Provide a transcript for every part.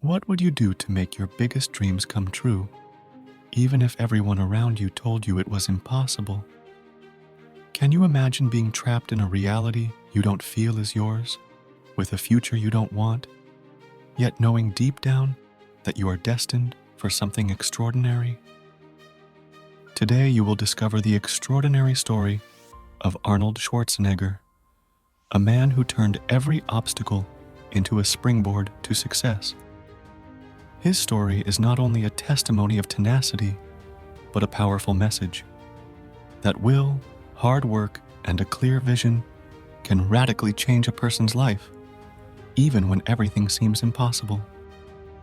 What would you do to make your biggest dreams come true, even if everyone around you told you it was impossible? Can you imagine being trapped in a reality you don't feel is yours, with a future you don't want, yet knowing deep down that you are destined for something extraordinary? Today you will discover the extraordinary story of Arnold Schwarzenegger, a man who turned every obstacle into a springboard to success. His story is not only a testimony of tenacity, but a powerful message that will, hard work, and a clear vision can radically change a person's life, even when everything seems impossible.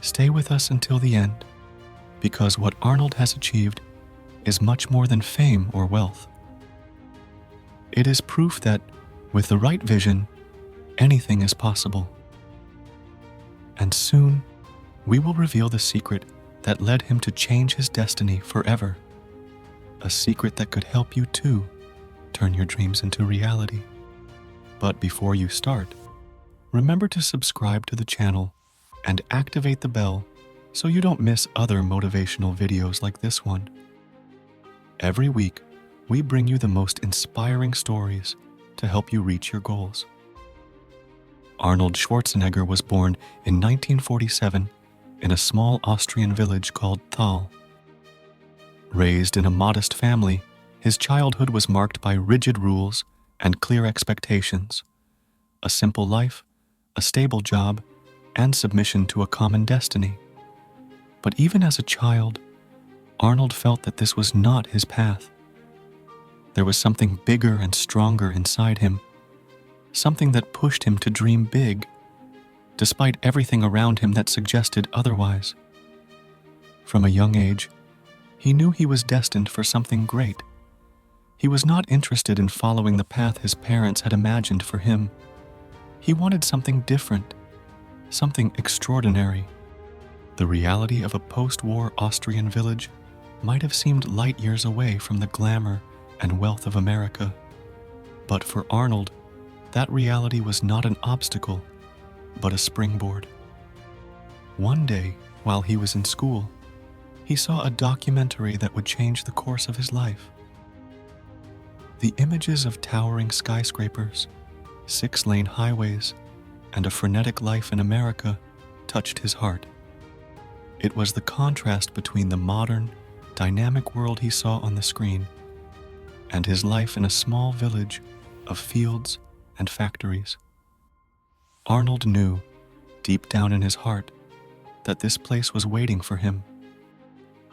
Stay with us until the end, because what Arnold has achieved is much more than fame or wealth. It is proof that, with the right vision, anything is possible. And soon, we will reveal the secret that led him to change his destiny forever. A secret that could help you too turn your dreams into reality. But before you start, remember to subscribe to the channel and activate the bell so you don't miss other motivational videos like this one. Every week, we bring you the most inspiring stories to help you reach your goals. Arnold Schwarzenegger was born in 1947 in a small Austrian village called Thal. Raised in a modest family, his childhood was marked by rigid rules and clear expectations, a simple life, a stable job, and submission to a common destiny. But even as a child, Arnold felt that this was not his path. There was something bigger and stronger inside him, something that pushed him to dream big, despite everything around him that suggested otherwise. From a young age, he knew he was destined for something great. He was not interested in following the path his parents had imagined for him. He wanted something different, something extraordinary. The reality of a post-war Austrian village might have seemed light years away from the glamour and wealth of America. But for Arnold, that reality was not an obstacle, but a springboard. One day, while he was in school, he saw a documentary that would change the course of his life. The images of towering skyscrapers, 6-lane highways, and a frenetic life in America touched his heart. It was the contrast between the modern, dynamic world he saw on the screen and his life in a small village of fields and factories. Arnold knew, deep down in his heart, that this place was waiting for him,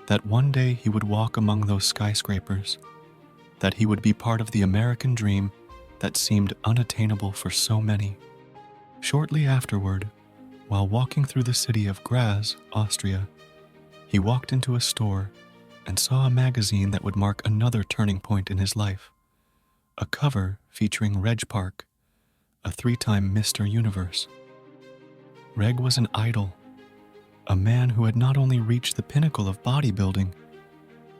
that one day he would walk among those skyscrapers, that he would be part of the American dream that seemed unattainable for so many. Shortly afterward, while walking through the city of Graz, Austria, he walked into a store and saw a magazine that would mark another turning point in his life, a cover featuring Reg Park, a 3-time Mr. Universe. Reg was an idol, a man who had not only reached the pinnacle of bodybuilding,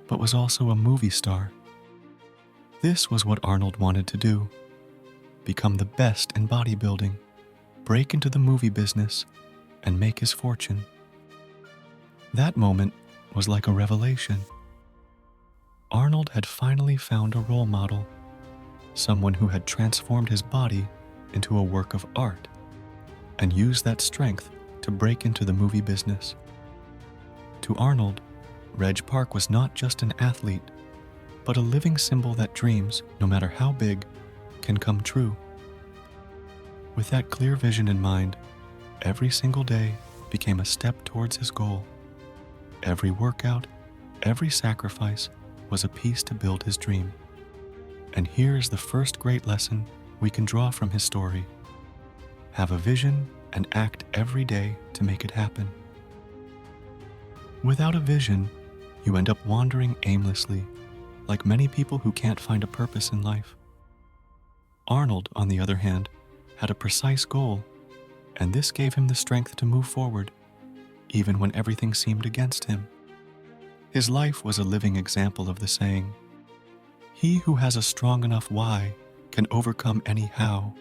but was also a movie star. This was what Arnold wanted to do: become the best in bodybuilding, break into the movie business, and make his fortune. That moment was like a revelation. Arnold had finally found a role model, someone who had transformed his body into a work of art and used that strength to break into the movie business. To Arnold, Reg Park was not just an athlete, but a living symbol that dreams, no matter how big, can come true. With that clear vision in mind, every single day became a step towards his goal. Every workout, every sacrifice was a piece to build his dream. And here is the first great lesson we can draw from his story: have a vision and act every day to make it happen. Without a vision, you end up wandering aimlessly, like many people who can't find a purpose in life. Arnold, on the other hand, had a precise goal, and this gave him the strength to move forward, even when everything seemed against him. His life was a living example of the saying, "He who has a strong enough why can overcome any how."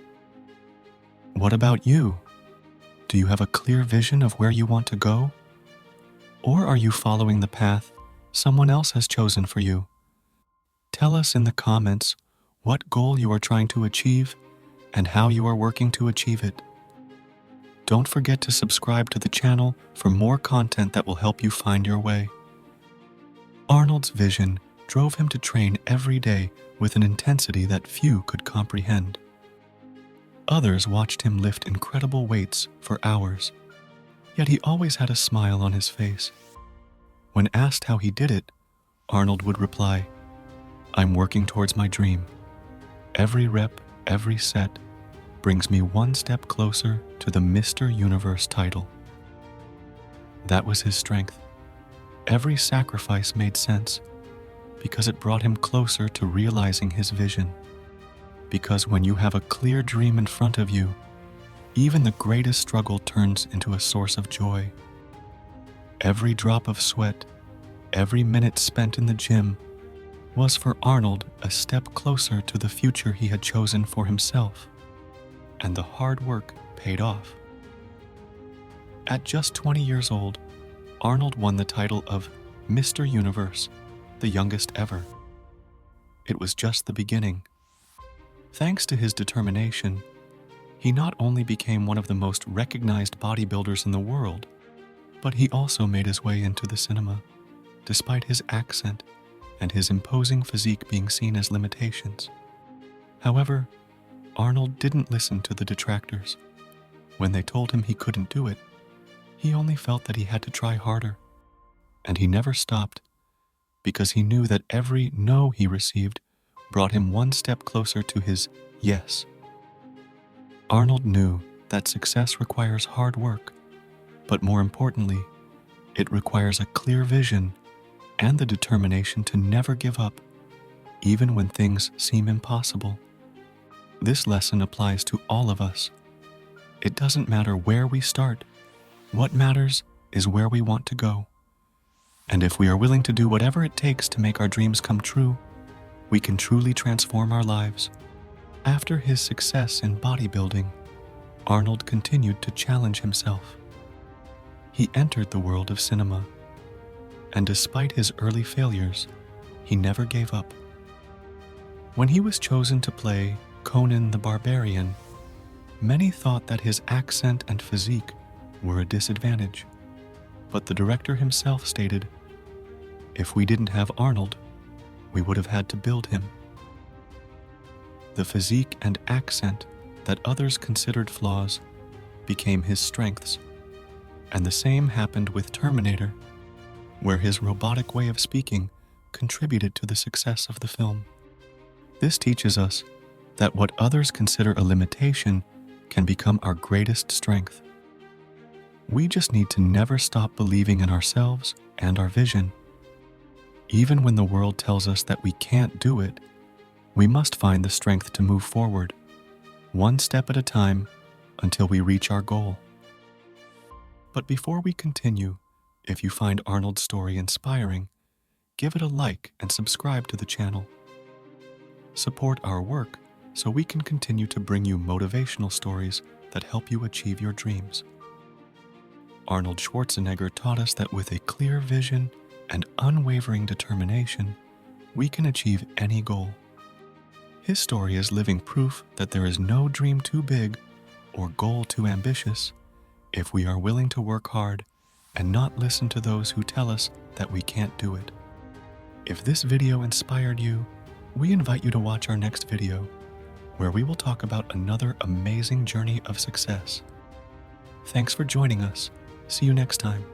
What about you? Do you have a clear vision of where you want to go? Or are you following the path someone else has chosen for you? Tell us in the comments what goal you are trying to achieve and how you are working to achieve it. Don't forget to subscribe to the channel for more content that will help you find your way. Arnold's vision drove him to train every day with an intensity that few could comprehend. Others watched him lift incredible weights for hours, yet he always had a smile on his face. When asked how he did it, Arnold would reply, "I'm working towards my dream. Every rep, every set brings me one step closer to the Mr. Universe title." That was his strength. Every sacrifice made sense because it brought him closer to realizing his vision. Because when you have a clear dream in front of you, even the greatest struggle turns into a source of joy. Every drop of sweat, every minute spent in the gym was for Arnold a step closer to the future he had chosen for himself. And the hard work paid off. At just 20 years old, Arnold won the title of Mr. Universe, the youngest ever. It was just the beginning. Thanks to his determination, he not only became one of the most recognized bodybuilders in the world, but he also made his way into the cinema, despite his accent and his imposing physique being seen as limitations. However, Arnold didn't listen to the detractors. When they told him he couldn't do it, he only felt that he had to try harder. And he never stopped, because he knew that every no he received brought him one step closer to his yes. Arnold knew that success requires hard work, but more importantly, it requires a clear vision and the determination to never give up, even when things seem impossible. This lesson applies to all of us. It doesn't matter where we start. What matters is where we want to go. And if we are willing to do whatever it takes to make our dreams come true, we can truly transform our lives. After his success in bodybuilding, Arnold continued to challenge himself. He entered the world of cinema, and despite his early failures, he never gave up. When he was chosen to play Conan the Barbarian, many thought that his accent and physique were a disadvantage. But the director himself stated, "If we didn't have Arnold, we would have had to build him." The physique and accent that others considered flaws became his strengths. And the same happened with Terminator, where his robotic way of speaking contributed to the success of the film. This teaches us that what others consider a limitation can become our greatest strength. We just need to never stop believing in ourselves and our vision. Even when the world tells us that we can't do it, we must find the strength to move forward, one step at a time, until we reach our goal. But before we continue, if you find Arnold's story inspiring, give it a like and subscribe to the channel. Support our work so we can continue to bring you motivational stories that help you achieve your dreams. Arnold Schwarzenegger taught us that with a clear vision and unwavering determination, we can achieve any goal. His story is living proof that there is no dream too big or goal too ambitious if we are willing to work hard and not listen to those who tell us that we can't do it. If this video inspired you, we invite you to watch our next video, where we will talk about another amazing journey of success. Thanks for joining us. See you next time.